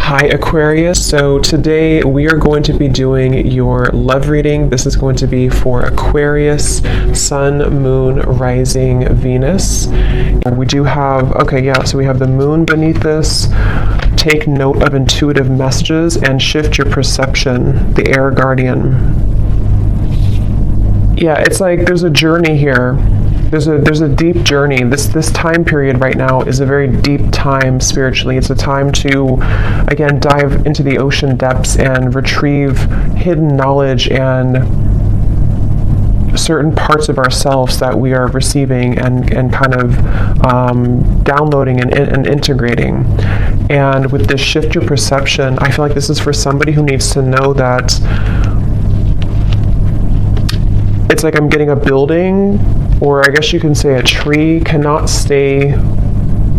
Hi Aquarius, so today we are going to be doing your love reading. This is going to be for Aquarius, Sun, Moon, Rising, Venus. We do have, so we have the Moon beneath this. Take note of intuitive messages and shift your perception, the Air Guardian. Yeah, it's like there's a journey here. There's a deep journey. This time period right now is a very deep time spiritually. It's a time to, again, dive into the ocean depths and retrieve hidden knowledge and certain parts of ourselves that we are receiving and kind of downloading and integrating. And with this shift your perception, I feel like this is for somebody who needs to know that it's like I'm getting a building, or I guess you can say a tree cannot stay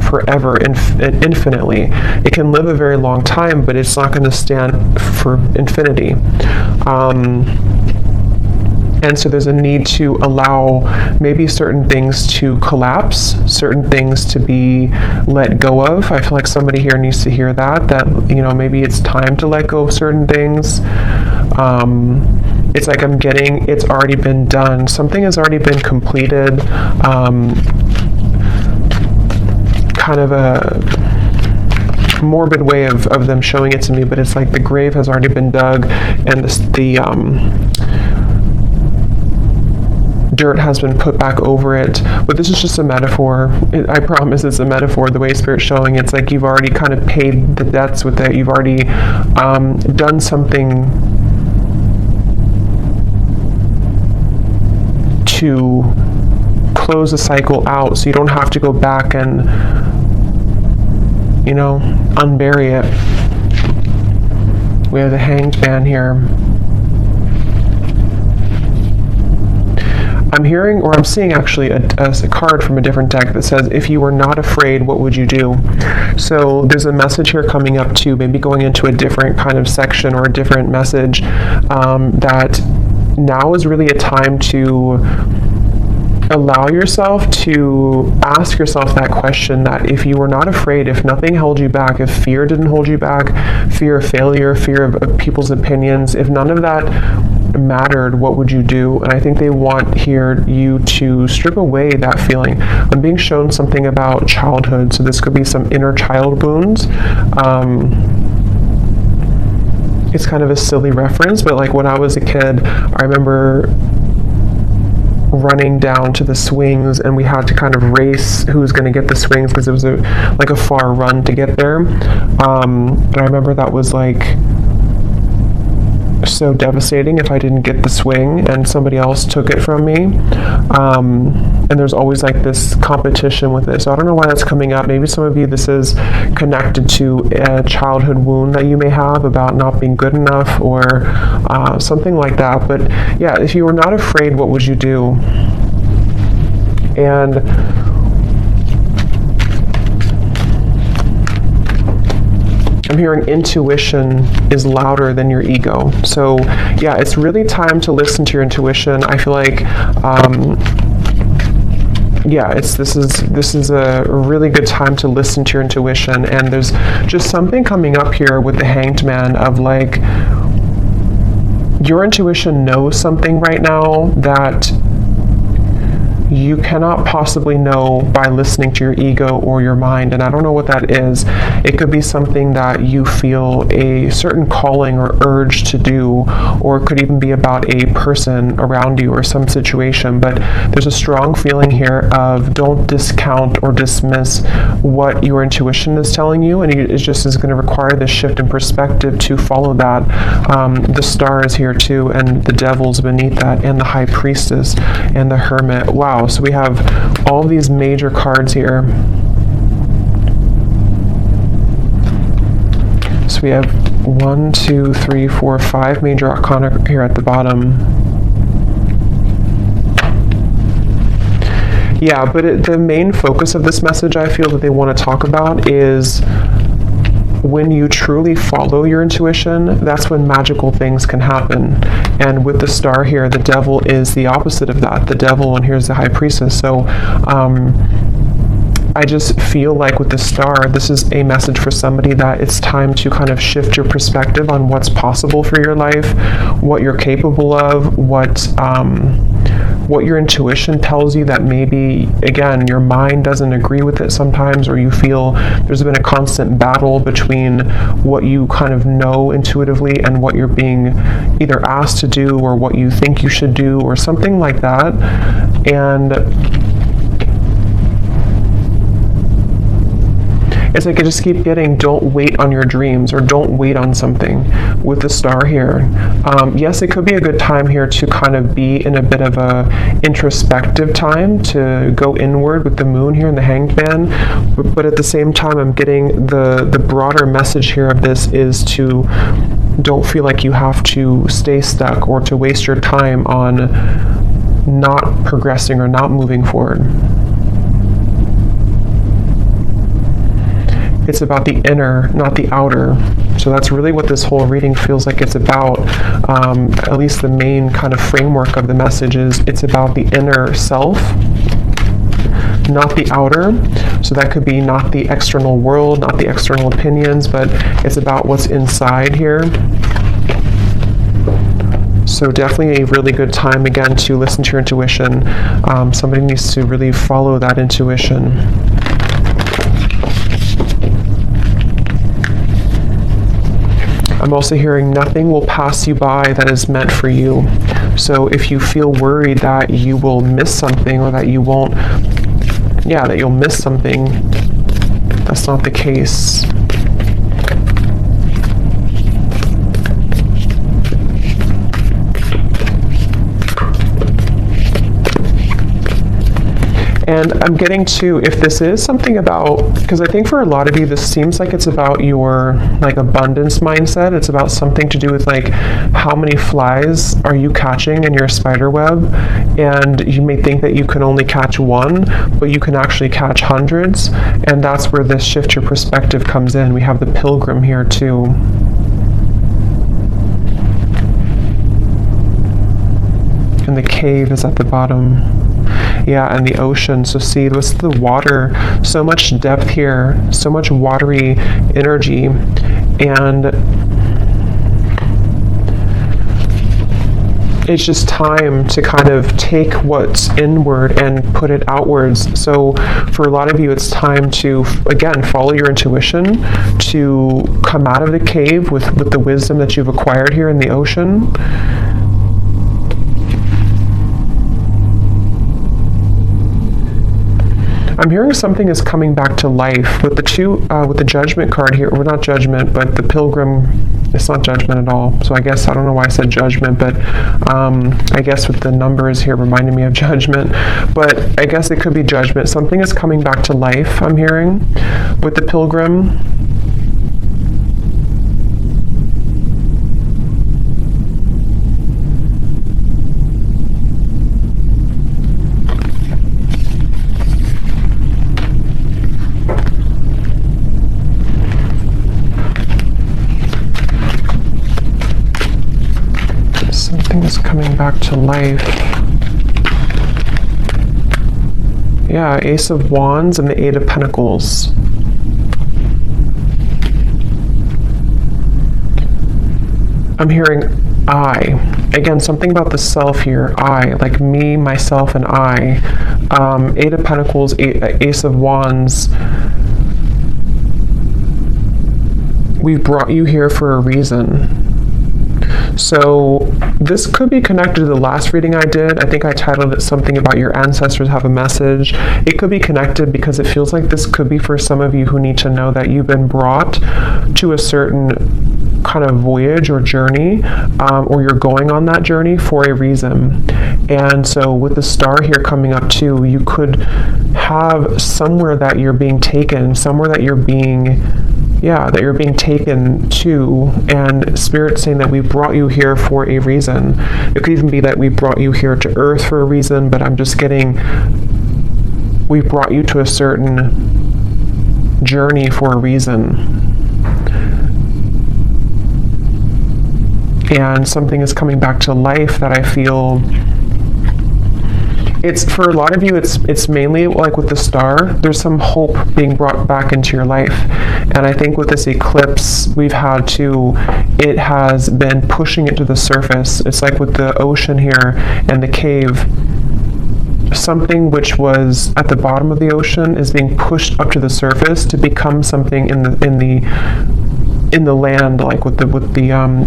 forever, infinitely. It can live a very long time, but it's not going to stand for infinity. And so there's a need to allow maybe certain things to collapse, certain things to be let go of. I feel like somebody here needs to hear that, maybe it's time to let go of certain things. It's like it's already been done. Something has already been completed. Kind of a morbid way of them showing it to me, but it's like the grave has already been dug and the dirt has been put back over it. But this is just a metaphor. I promise it's a metaphor. The way Spirit's showing, it's like you've already kind of paid the debts with it. You've already done something to close the cycle out, so you don't have to go back and unbury it. We have the Hanged Man here. I'm hearing, or I'm seeing actually a card from a different deck that says, if you were not afraid, what would you do? So there's a message here coming up too, maybe going into a different kind of section or a different message, that now is really a time to allow yourself to ask yourself that question, that if you were not afraid, if nothing held you back, if fear didn't hold you back, fear of failure, fear of people's opinions, if none of that mattered, what would you do? And I think they want here you to strip away that feeling. I'm being shown something about childhood, so this could be some inner child wounds. It's kind of a silly reference, but like when I was a kid, I remember running down to the swings, and we had to kind of race who was going to get the swings because it was a far run to get there. And I remember that was like so devastating if I didn't get the swing and somebody else took it from me. And there's always like this competition with it. So I don't know why that's coming up. Maybe some of you, this is connected to a childhood wound that you may have about not being good enough or something like that. But yeah, if you were not afraid, what would you do? And I'm hearing intuition is louder than your ego. So yeah, it's really time to listen to your intuition. I feel like this is a really good time to listen to your intuition. And there's just something coming up here with the Hanged Man of like, your intuition knows something right now that you cannot possibly know by listening to your ego or your mind. And I don't know what that is. It could be something that you feel a certain calling or urge to do, or it could even be about a person around you or some situation. But there's a strong feeling here of don't discount or dismiss what your intuition is telling you, and it just is going to require this shift in perspective to follow that. The Star is here too, and the Devil's beneath that, and the High Priestess and the Hermit. Wow. So we have all these major cards here. So we have 1, 2, 3, 4, 5 major arcana here at the bottom. Yeah, but the main focus of this message I feel that they want to talk about is when you truly follow your intuition, that's when magical things can happen. And with the Star here, the Devil is the opposite of that. The Devil, and here's the High Priestess. So I just feel like with the star, this is a message for somebody that it's time to kind of shift your perspective on what's possible for your life, what you're capable of, what your intuition tells you that maybe, again, your mind doesn't agree with it sometimes, or you feel there's been a constant battle between what you kind of know intuitively and what you're being either asked to do or what you think you should do or something like that. And it's like I just keep getting, don't wait on your dreams, or don't wait on something with the star here. Yes, it could be a good time here to kind of be in a bit of a introspective time, to go inward with the moon here and the Hanged Man. But at the same time, I'm getting the broader message here of this is to don't feel like you have to stay stuck or to waste your time on not progressing or not moving forward. It's about the inner, not the outer. So that's really what this whole reading feels like it's about. At least the main kind of framework of the message is it's about the inner self, not the outer. So that could be not the external world, not the external opinions, but it's about what's inside here. So definitely a really good time, again, to listen to your intuition. Somebody needs to really follow that intuition. I'm also hearing nothing will pass you by that is meant for you. So if you feel worried that you will miss something, or that you won't, that you'll miss something, that's not the case. And I'm getting to, if this is something about, because I think for a lot of you, this seems like it's about your like abundance mindset. It's about something to do with like how many flies are you catching in your spider web, and you may think that you can only catch one, but you can actually catch hundreds, and that's where this shift your perspective comes in. We have the Pilgrim here too. And the cave is at the bottom. Yeah, and the ocean. So see, what's the water? So much depth here, so much watery energy. And it's just time to kind of take what's inward and put it outwards. So for a lot of you, it's time to, again, follow your intuition, to come out of the cave with the wisdom that you've acquired here in the ocean. I'm hearing something is coming back to life with the with the Judgment card here, or not Judgment, but the Pilgrim. It's not Judgment at all. So I guess, I don't know why I said Judgment, but I guess with the numbers here reminding me of Judgment, but I guess it could be Judgment. Something is coming back to life, I'm hearing, with the Pilgrim. Is coming back to life. Yeah, Ace of Wands and the Eight of Pentacles. I'm hearing I. Again, something about the self here. I, like me, myself, and I. Eight of Pentacles, Ace of Wands. We brought you here for a reason. So this could be connected to the last reading I did. I think I titled it something about your ancestors have a message. It could be connected because it feels like this could be for some of you who need to know that you've been brought to a certain kind of voyage or journey, or you're going on that journey for a reason. And so with the star here coming up too, you could have somewhere that you're being taken, somewhere that you're being taken to, and Spirit saying that we brought you here for a reason. It could even be that we brought you here to Earth for a reason, but I'm just getting, we brought you to a certain journey for a reason. And something is coming back to life that I feel it's for a lot of you, it's mainly like with the star, there's some hope being brought back into your life. And I think with this eclipse we've had to, it has been pushing it to the surface. It's like with the ocean here and the cave, something which was at the bottom of the ocean is being pushed up to the surface to become something in the land, like with the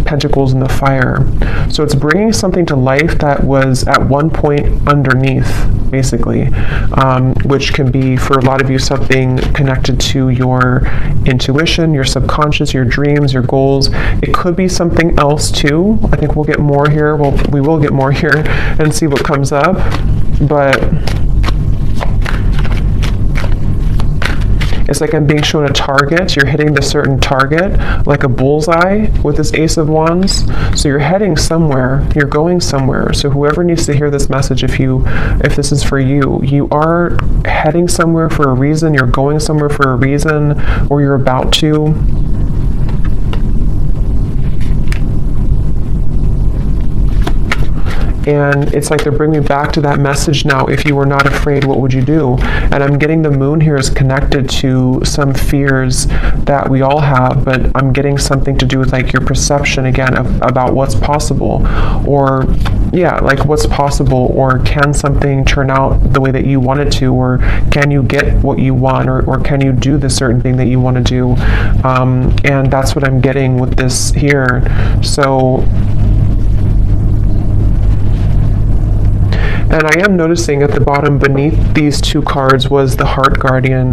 pentacles and the fire. So it's bringing something to life that was at one point underneath, basically, which can be for a lot of you something connected to your intuition, your subconscious, your dreams, your goals. It could be something else too. I think we'll get more here. Well, we will get more here and see what comes up. But it's like I'm being shown a target. You're hitting the certain target, like a bullseye with this Ace of Wands. So you're heading somewhere. You're going somewhere. So whoever needs to hear this message, if this is for you, you are heading somewhere for a reason. You're going somewhere for a reason, or you're about to. And it's like they're bringing me back to that message now. If you were not afraid, what would you do? And I'm getting the moon here is connected to some fears that we all have, but I'm getting something to do with like your perception again about what's possible, or yeah, like what's possible, or can something turn out the way that you want it to, or can you get what you want, or can you do the certain thing that you want to do? And that's what I'm getting with this here. So. And I am noticing at the bottom beneath these two cards was the Heart Guardian.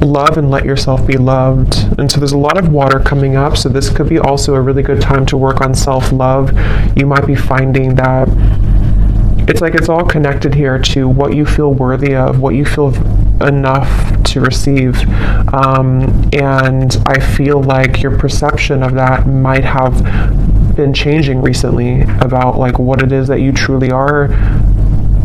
Love and let yourself be loved. And so there's a lot of water coming up, so this could be also a really good time to work on self-love. You might be finding that it's like it's all connected here to what you feel worthy of, what you feel enough to receive. And I feel like your perception of that might have been changing recently about like what it is that you truly are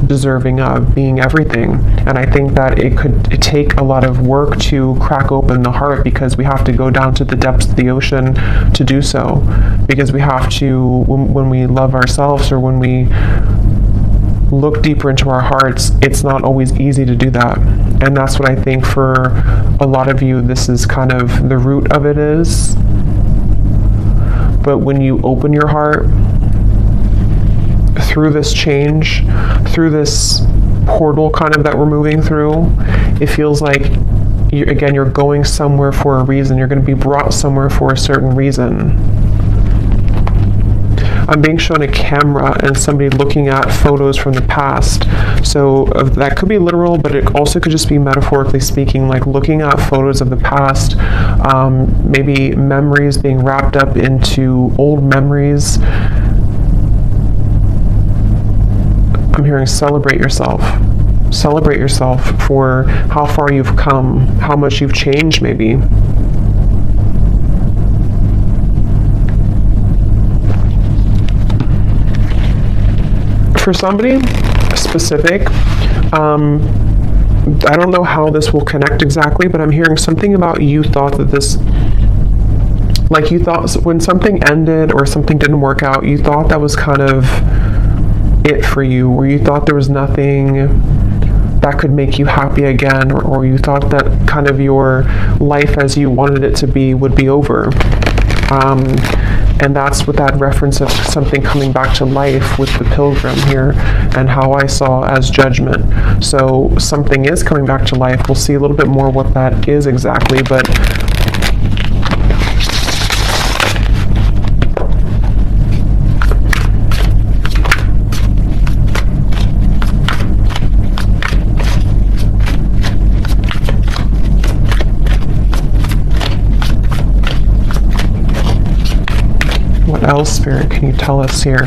deserving of, being everything. And I think that it take a lot of work to crack open the heart, because we have to go down to the depths of the ocean to do so, because we have to, when we love ourselves, or when we look deeper into our hearts, it's not always easy to do that. And that's what I think for a lot of you, this is kind of the root of it is. But when you open your heart through this change, through this portal kind of that we're moving through, it feels like, you're going somewhere for a reason. You're going to be brought somewhere for a certain reason. I'm being shown a camera and somebody looking at photos from the past. So that could be literal, but it also could just be metaphorically speaking, like looking at photos of the past, maybe memories being wrapped up into old memories. I'm hearing celebrate yourself. Celebrate yourself for how far you've come, how much you've changed maybe. For somebody specific, I don't know how this will connect exactly, but I'm hearing something about you thought that this, like you thought when something ended or something didn't work out, you thought that was kind of it for you, or you thought there was nothing that could make you happy again, or you thought that kind of your life as you wanted it to be would be over. And that's with that reference of something coming back to life with the pilgrim here, and how I saw as judgment. So something is coming back to life. We'll see a little bit more what that is exactly, but what else, Spirit, can you tell us here?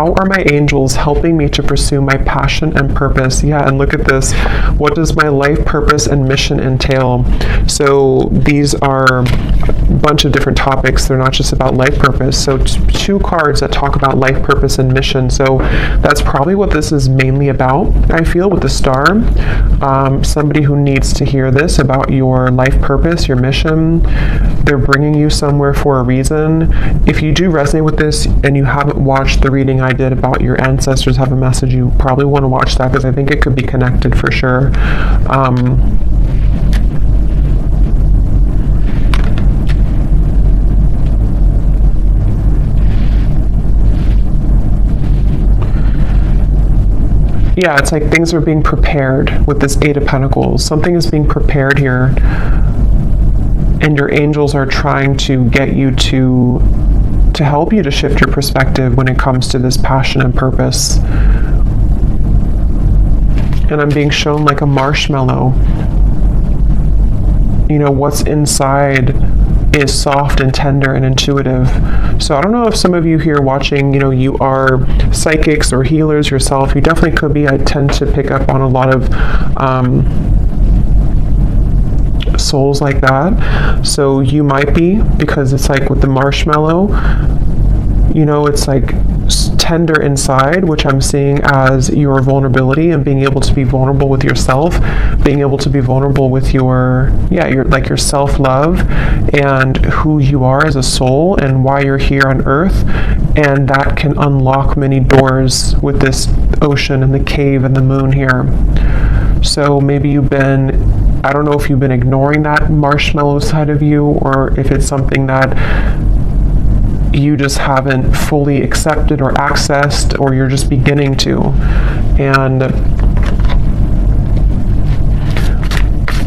how are my angels helping me to pursue my passion and purpose? Yeah, and look at this. What does my life purpose and mission entail? So these are a bunch of different topics. They're not just about life purpose. So two cards that talk about life purpose and mission. So that's probably what this is mainly about, I feel, with the star. Somebody who needs to hear this about your life purpose, your mission. They're bringing you somewhere for a reason. If you do resonate with this and you haven't watched the reading I did about your ancestors have a message, you probably want to watch that, because I think it could be connected for sure. Yeah, it's like things are being prepared with this Eight of Pentacles. Something is being prepared here, and your angels are trying to get you to help you to shift your perspective when it comes to this passion and purpose. And I'm being shown like a marshmallow. You know, what's inside is soft and tender and intuitive. So I don't know if some of you here watching, you know, you are psychics or healers yourself. You definitely could be. I tend to pick up on a lot of souls like that. So you might be, because it's like with the marshmallow, you know, it's like tender inside, which I'm seeing as your vulnerability and being able to be vulnerable with yourself, being able to be vulnerable with your self-love and who you are as a soul and why you're here on earth. And that can unlock many doors with this ocean and the cave and the moon here. So maybe you've been, I don't know if you've been ignoring that marshmallow side of you, or if it's something that you just haven't fully accepted or accessed, or you're just beginning to. And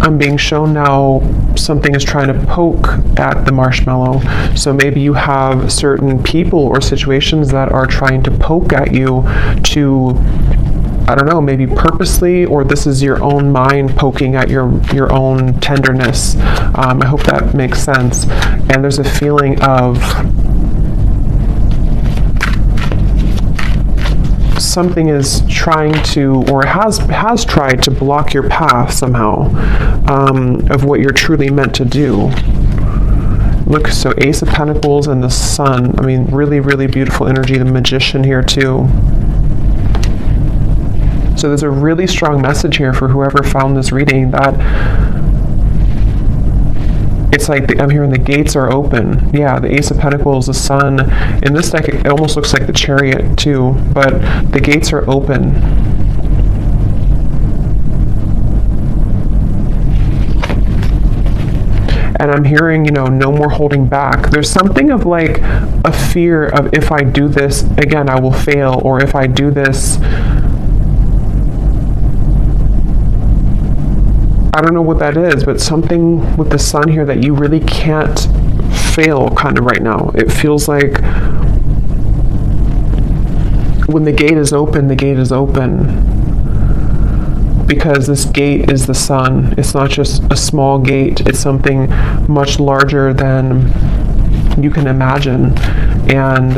I'm being shown now something is trying to poke at the marshmallow. So maybe you have certain people or situations that are trying to poke at you to, I don't know, maybe purposely, or this is your own mind poking at your own tenderness. I hope that makes sense. And there's a feeling of something is trying to, or has tried to block your path somehow, of what you're truly meant to do. Look, so Ace of Pentacles and the Sun. I mean, really, really beautiful energy. The Magician here too. So there's a really strong message here for whoever found this reading, that it's like I'm hearing the gates are open. Yeah, the Ace of Pentacles, the Sun. In this deck, it almost looks like the Chariot too, but the gates are open. And I'm hearing, you know, no more holding back. There's something of like a fear of, if I do this, again, I will fail, or if I do this, I don't know what that is, but something with the Sun here that you really can't fail kind of right now. It feels like when the gate is open, the gate is open. Because this gate is the Sun. It's not just a small gate. It's something much larger than you can imagine. And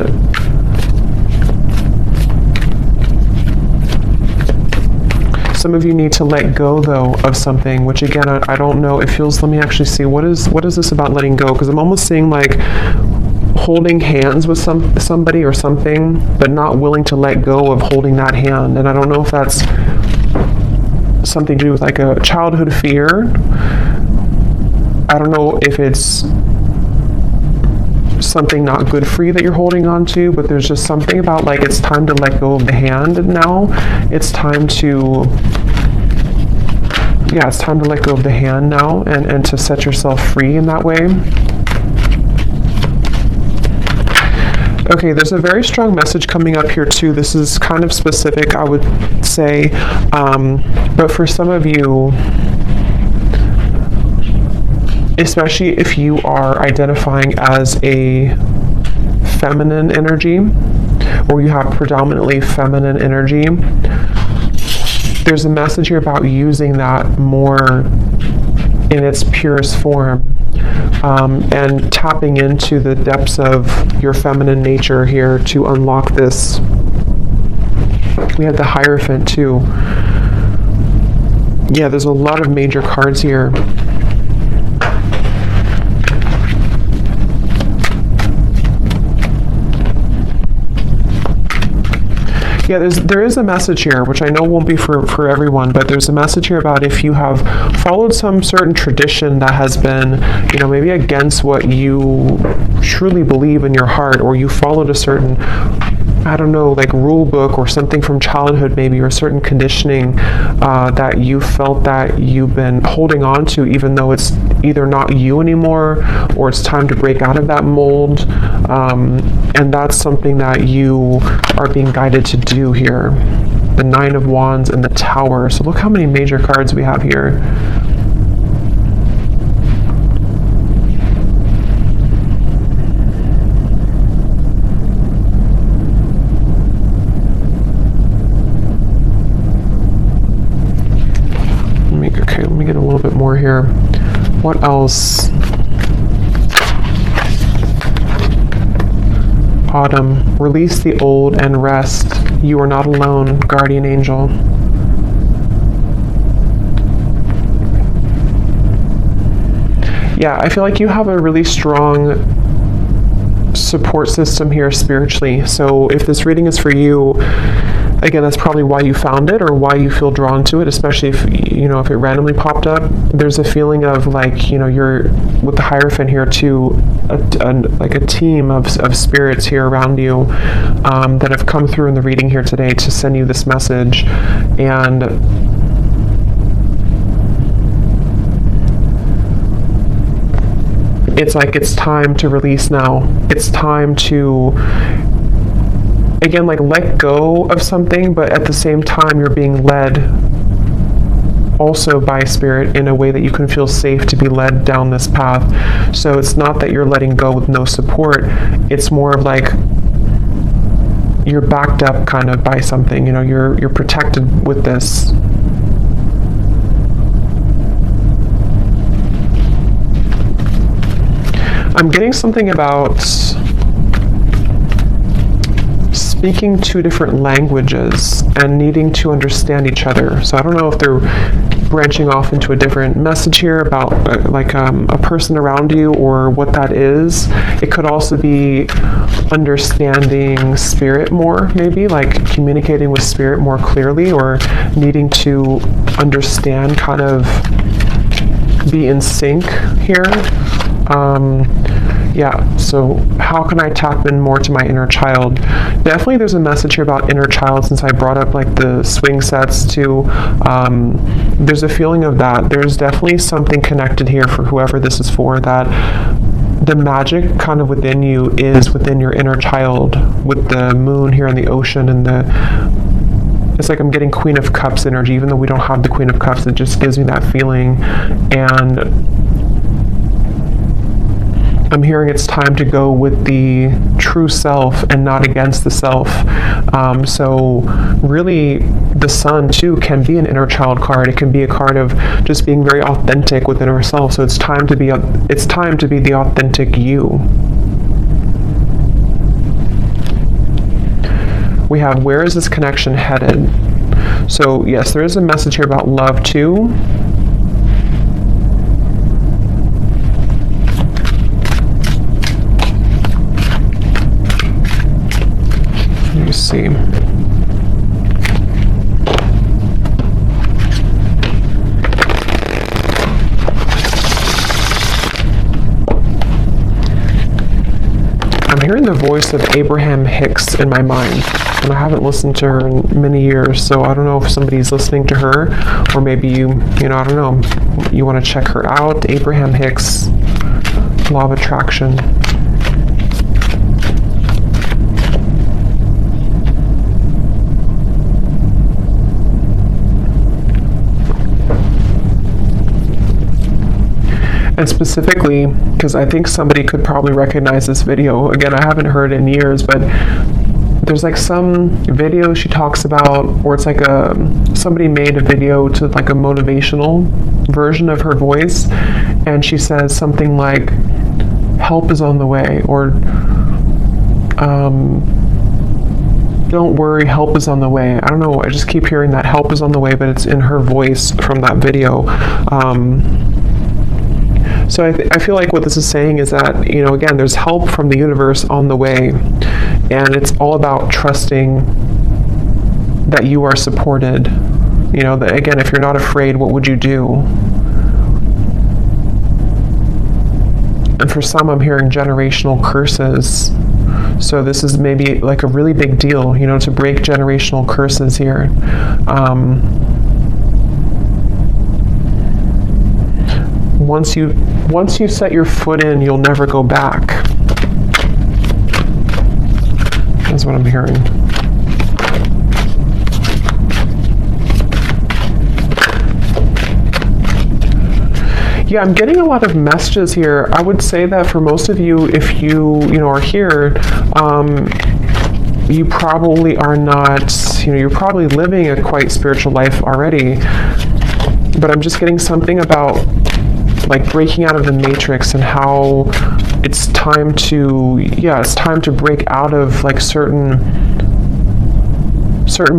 some of you need to let go, though, of something, which again, I don't know. It feels, let me actually see, what is this about letting go? Because I'm almost seeing like holding hands with somebody or something, but not willing to let go of holding that hand. And I don't know if that's something to do with like a childhood fear. I don't know if it's something not good for you that you're holding on to, but there's just something about like it's time to let go of the hand now. It's time to, yeah, it's time to let go of the hand now and to set yourself free in that way. Okay, there's a very strong message coming up here too. This is kind of specific, I would say, but for some of you, especially if you are identifying as a feminine energy, or you have predominantly feminine energy, there's a message here about using that more in its purest form, and tapping into the depths of your feminine nature here to unlock this We have the Hierophant too. Yeah, there's a lot of major cards here. Yeah, there is a message here, which I know won't be for everyone, but there's a message here about if you have followed some certain tradition that has been, maybe against what you truly believe in your heart, or you followed a certain, I don't know, like rule book or something from childhood maybe, or certain conditioning that you felt that you've been holding on to, even though it's either not you anymore or it's time to break out of that mold. And that's something that you are being guided to do here. The Nine of Wands and the Tower. So look how many major cards we have here. Let me get a little bit more here. What else? Autumn. Release the old and rest. You are not alone, guardian angel. Yeah, I feel like you have a really strong support system here spiritually. So if this reading is for you, again, that's probably why you found it or why you feel drawn to it, especially if, if it randomly popped up. There's a feeling of like, you're with the Hierophant here too, like a team of spirits here around you that have come through in the reading here today to send you this message. And it's like, it's time to release now. It's time to, again, like let go of something, but at the same time you're being led also by Spirit in a way that you can feel safe to be led down this path. So it's not that you're letting go with no support, it's more of like you're backed up kind of by something, you're protected with this. I'm getting something about speaking two different languages and needing to understand each other. So I don't know if they're branching off into a different message here about a person around you or what that is. It could also be understanding Spirit more, maybe like communicating with Spirit more clearly, or needing to understand, kind of be in sync here. Yeah, so how can I tap in more to my inner child? Definitely there's a message here about inner child, since I brought up like the swing sets too. There's a feeling of that. There's definitely something connected here for whoever this is for, that the magic kind of within you is within your inner child, with the moon here in the ocean, and it's like I'm getting Queen of Cups energy, even though we don't have the Queen of Cups. It just gives me that feeling. And I'm hearing it's time to go with the true self and not against the self. So really, the Sun too can be an inner child card. It can be a card of just being very authentic within ourselves. So it's time to be the authentic you. We have, where is this connection headed? So yes, there is a message here about love too. Let me see. I'm hearing the voice of Abraham Hicks in my mind, and I haven't listened to her in many years, so I don't know if somebody's listening to her, or maybe I don't know, you want to check her out. Abraham Hicks, Law of Attraction. And specifically, because I think somebody could probably recognize this video. Again, I haven't heard it in years, but there's like some video she talks about, or it's like somebody made a video to like a motivational version of her voice, and she says something like, help is on the way, or don't worry, help is on the way. I don't know, I just keep hearing that help is on the way, but it's in her voice from that video. So I feel like what this is saying is that, you know, again, there's help from the universe on the way, and it's all about trusting that you are supported. You know, that, again, if you're not afraid, what would you do? And for some, I'm hearing generational curses. So this is maybe like a really big deal, you know, to break generational curses here. Once you set your foot in, you'll never go back. That's what I'm hearing. Yeah, I'm getting a lot of messages here. I would say that for most of you, if you are here, you probably are not, you're probably living a quite spiritual life already. But I'm just getting something about like breaking out of the matrix and how it's time to break out of like certain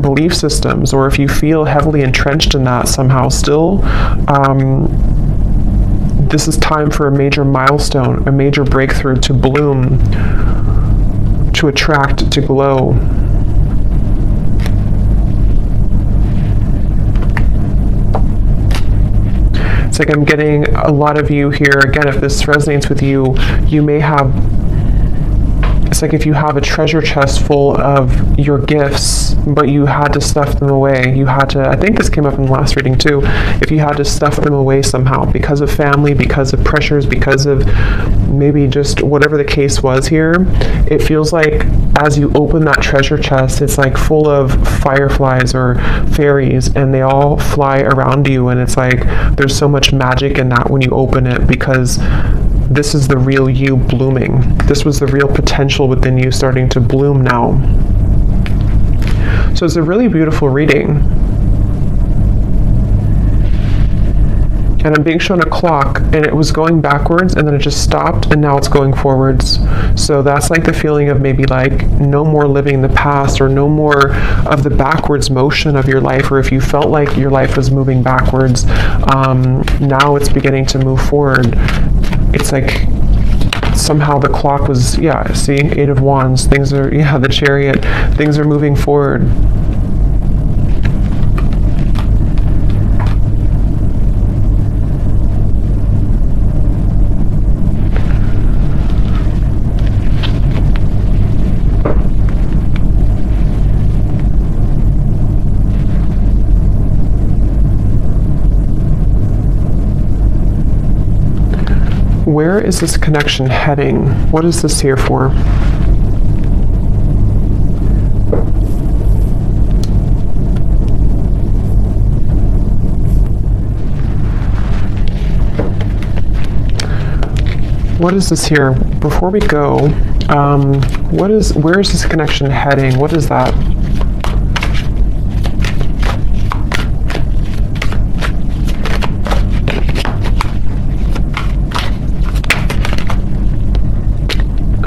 belief systems, or if you feel heavily entrenched in that somehow still, this is time for a major milestone, a major breakthrough to bloom, to attract, to glow. It's like I'm getting a lot of you here, again, if this resonates with you, you may have, it's like if you have a treasure chest full of your gifts, but you had to stuff them away. You had to, I think this came up in the last reading too, if you had to stuff them away somehow because of family, because of pressures, because of maybe just whatever the case was here, it feels like as you open that treasure chest, it's like full of fireflies or fairies, and they all fly around you, and it's like there's so much magic in that when you open it, because this is the real you blooming. This was the real potential within you starting to bloom now. So it's a really beautiful reading. And I'm being shown a clock, and it was going backwards, and then it just stopped, and now it's going forwards. So that's like the feeling of maybe like no more living in the past, or no more of the backwards motion of your life, or if you felt like your life was moving backwards, now it's beginning to move forward. It's like somehow the clock was, see, 8 of Wands, things are, the Chariot, things are moving forward. Where is this connection heading? What is this here for? What is this here? Before we go, where is this connection heading? What is that?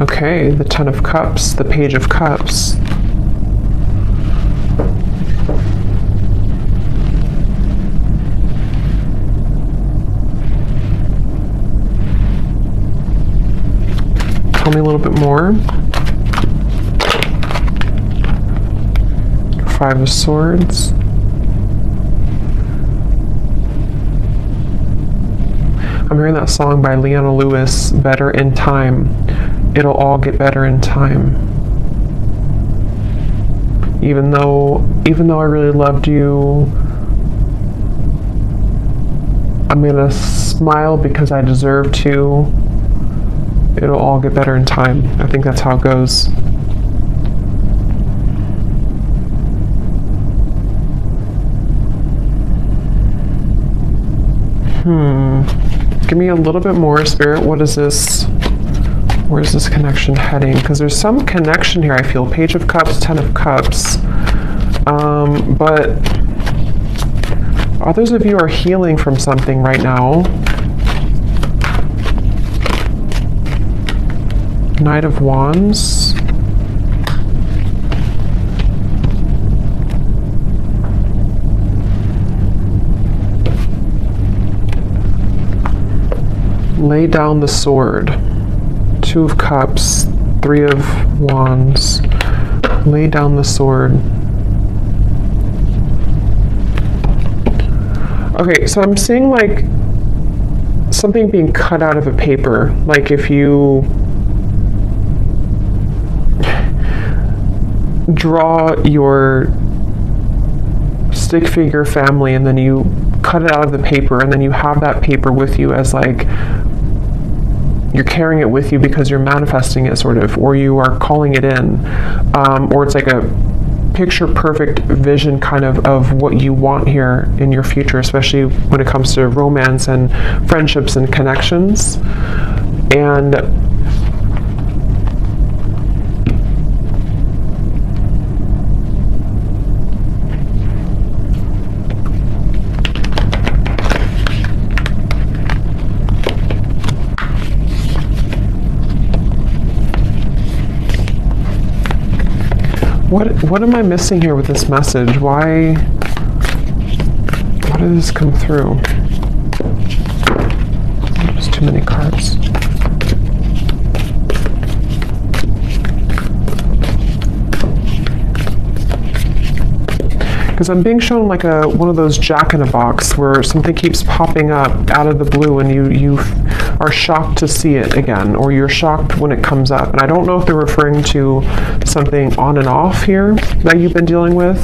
Okay, the 10 of Cups, the Page of Cups. Tell me a little bit more. 5 of Swords. I'm hearing that song by Leona Lewis, Better in Time. It'll all get better in time. Even though I really loved you, I'm gonna smile because I deserve to. It'll all get better in time. I think that's how it goes. Give me a little bit more, Spirit. What is this? Where's this connection heading? Because there's some connection here, I feel. Page of Cups, 10 of Cups. But others of you are healing from something right now. Knight of Wands. Lay down the sword. 2 of Cups, 3 of Wands. Lay down the sword. Okay, so I'm seeing like something being cut out of a paper. Like if you draw your stick figure family and then you cut it out of the paper and then you have that paper with you as like you're carrying it with you because you're manifesting it sort of, or you are calling it in, or it's like a picture perfect vision kind of what you want here in your future, especially when it comes to romance and friendships and connections. And what am I missing here with this message? Why did this come through? There's too many cards. Because I'm being shown like one of those jack-in-a-box where something keeps popping up out of the blue and you are shocked to see it again, or you're shocked when it comes up. And I don't know if they're referring to something on and off here that you've been dealing with,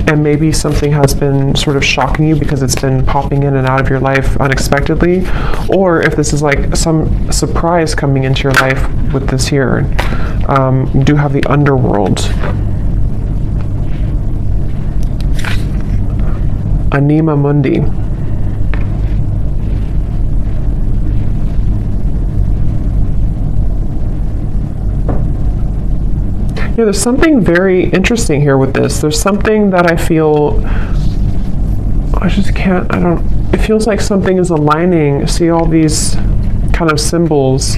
and maybe something has been sort of shocking you because it's been popping in and out of your life unexpectedly, or if this is like some surprise coming into your life with this here. You do have the underworld. Anima Mundi. Yeah, there's something very interesting here with this. There's something that I feel, it feels like something is aligning. See all these kind of symbols.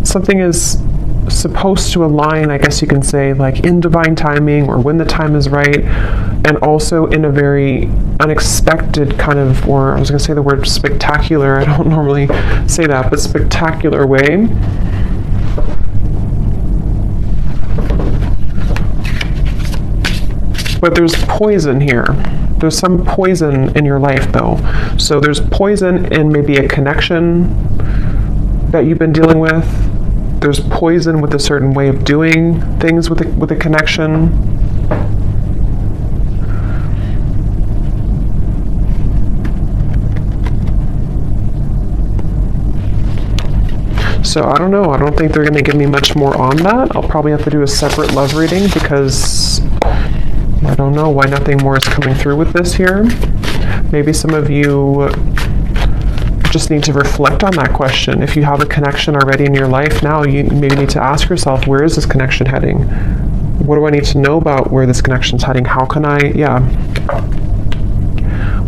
Something is supposed to align, I guess you can say, like in divine timing or when the time is right, and also in a very unexpected kind of, or I was going to say the word spectacular, I don't normally say that, but spectacular way. But there's poison here. There's some poison in your life though. So there's poison in maybe a connection that you've been dealing with. There's poison with a certain way of doing things with a connection. So I don't know. I don't think they're going to give me much more on that. I'll probably have to do a separate love reading because I don't know why nothing more is coming through with this here. Maybe some of you just need to reflect on that question. If you have a connection already in your life now, you maybe need to ask yourself, where is this connection heading? What do I need to know about where this connection is heading? How can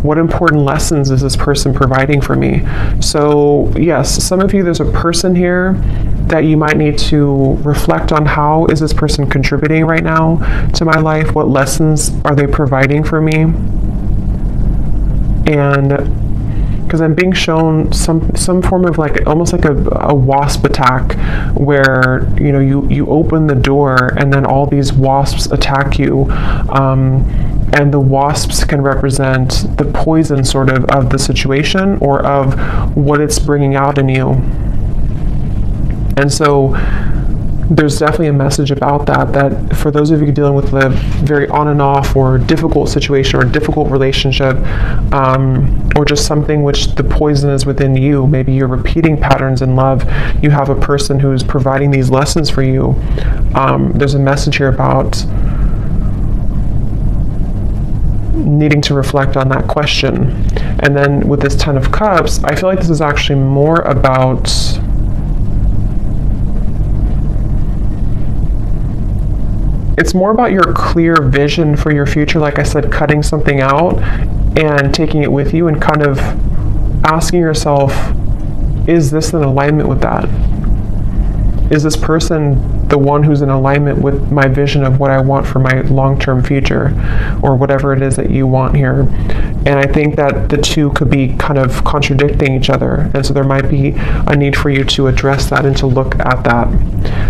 what important lessons is this person providing for me? So yes, some of you, there's a person here that you might need to reflect on. How is this person contributing right now to my life? What lessons are they providing for me? And because I'm being shown some form of like almost like a wasp attack, where you open the door and then all these wasps attack you, and the wasps can represent the poison sort of the situation or of what it's bringing out in you. And so there's definitely a message about that for those of you dealing with a very on and off or difficult situation or difficult relationship, or just something which the poison is within you. Maybe you're repeating patterns in love. You have a person who's providing these lessons for you. There's a message here about needing to reflect on that question. And then with this 10 of Cups, I feel like this is actually more about it's more about your clear vision for your future. Like I said, cutting something out and taking it with you and kind of asking yourself, is this in alignment with that? Is this person the one who's in alignment with my vision of what I want for my long-term future, or whatever it is that you want here. And I think that the two could be kind of contradicting each other. And so there might be a need for you to address that and to look at that.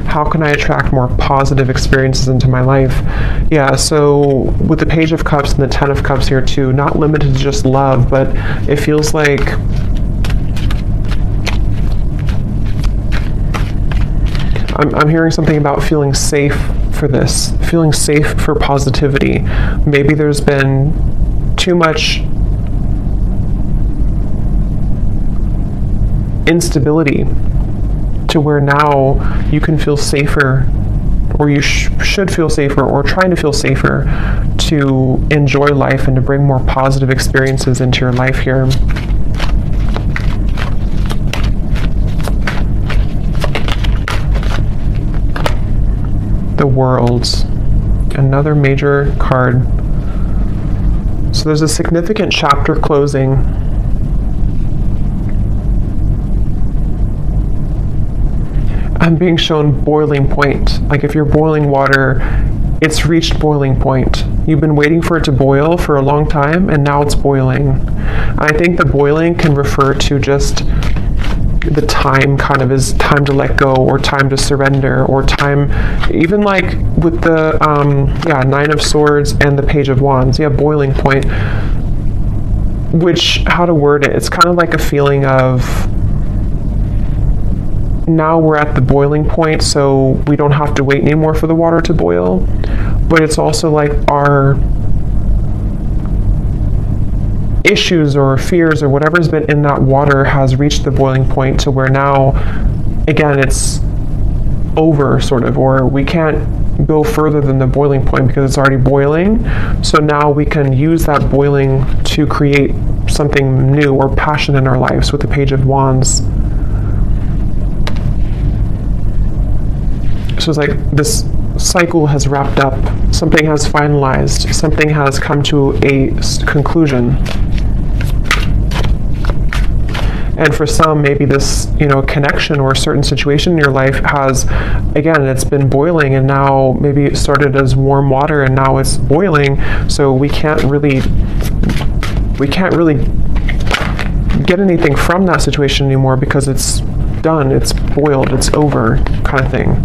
How can I attract more positive experiences into my life? Yeah, so with the Page of Cups and the Ten of Cups here too, not limited to just love, but it feels like I'm hearing something about feeling safe for this, feeling safe for positivity. Maybe there's been too much instability to where now you can feel safer, or you should feel safer, or trying to feel safer to enjoy life and to bring more positive experiences into your life here. The World, another major card. So there's a significant chapter closing. I'm being shown boiling point. Like if you're boiling water, it's reached boiling point. You've been waiting for it to boil for a long time, and now it's boiling. I think the boiling can refer to just the time, kind of is time to let go, or time to surrender, or time, even like with the Nine of Swords and the Page of Wands, boiling point, which, how to word it, it's kind of like a feeling of now we're at the boiling point, so we don't have to wait anymore for the water to boil. But it's also like our issues or fears or whatever's been in that water has reached the boiling point, to where now, again, it's over, sort of, or we can't go further than the boiling point because it's already boiling. So now we can use that boiling to create something new or passion in our lives with the Page of Wands. So it's like this cycle has wrapped up, something has finalized, something has come to a conclusion. And for some, maybe this, connection or a certain situation in your life has, again, it's been boiling, and now maybe it started as warm water and now it's boiling. So we can't really get anything from that situation anymore because it's done, it's boiled, it's over, kind of thing.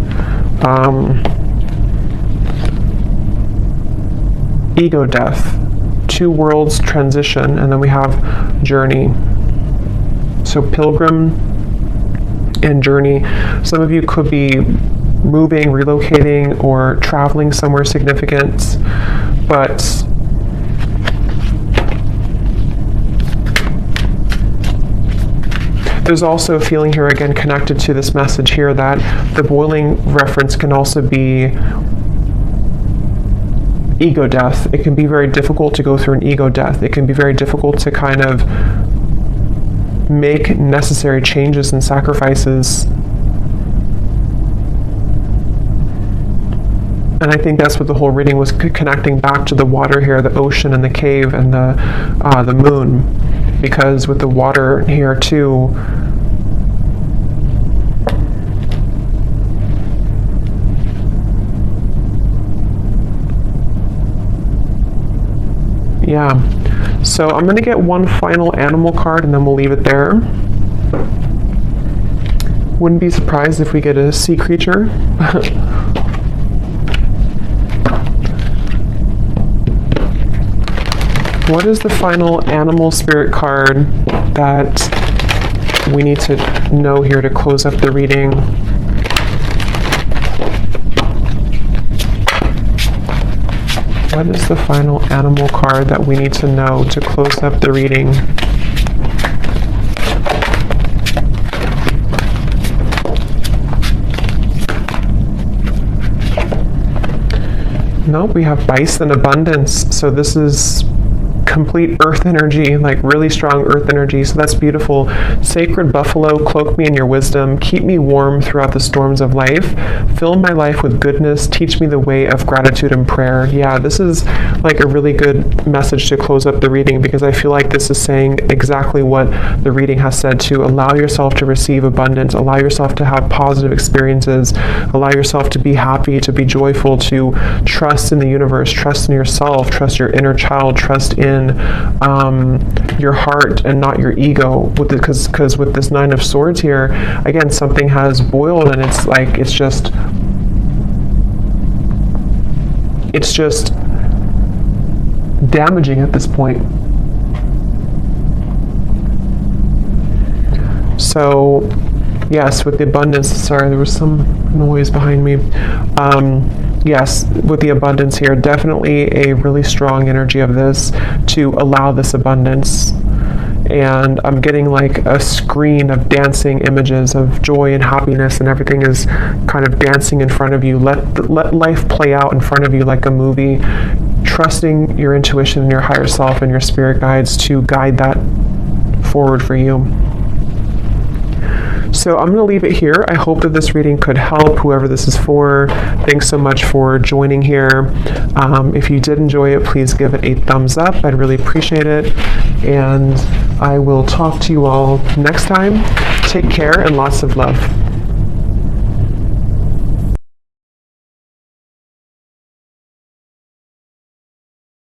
Ego death, two worlds transition, and then we have journey. So pilgrim and journey. Some of you could be moving, relocating, or traveling somewhere significant, but there's also a feeling here, again, connected to this message here, that the boiling reference can also be ego death. It can be very difficult to go through an ego death. It can be very difficult to kind of make necessary changes and sacrifices. And I think that's what the whole reading was connecting back to the water here, the ocean and the cave and the moon. Because with the water here too, so I'm going to get one final animal card and then we'll leave it there. Wouldn't be surprised if we get a sea creature. What is the final animal spirit card that we need to know here to close up the reading? What is the final animal card that we need to know to close up the reading? Nope, we have bison abundance. So this is complete earth energy, like really strong earth energy. So that's beautiful. Sacred buffalo, cloak me in your wisdom. Keep me warm throughout the storms of life. Fill my life with goodness. Teach me the way of gratitude and prayer. Yeah, this is like a really good message to close up the reading, because I feel like this is saying exactly what the reading has said, to allow yourself to receive abundance, allow yourself to have positive experiences, allow yourself to be happy, to be joyful, to trust in the universe, trust in yourself, trust your inner child, trust in your heart and not your ego. Because with this Nine of Swords here, again, something has boiled, and it's like, it's just damaging at this point. So yes, with the abundance, sorry, there was some noise behind me. Yes, with the abundance here, definitely a really strong energy of this, to allow this abundance. And I'm getting like a screen of dancing images of joy and happiness, and everything is kind of dancing in front of you. Let life play out in front of you like a movie, trusting your intuition and your higher self and your spirit guides to guide that forward for you. So I'm going to leave it here. I hope that this reading could help whoever this is for. Thanks so much for joining here. If you did enjoy it, please give it a thumbs up. I'd really appreciate it. And I will talk to you all next time. Take care and lots of love.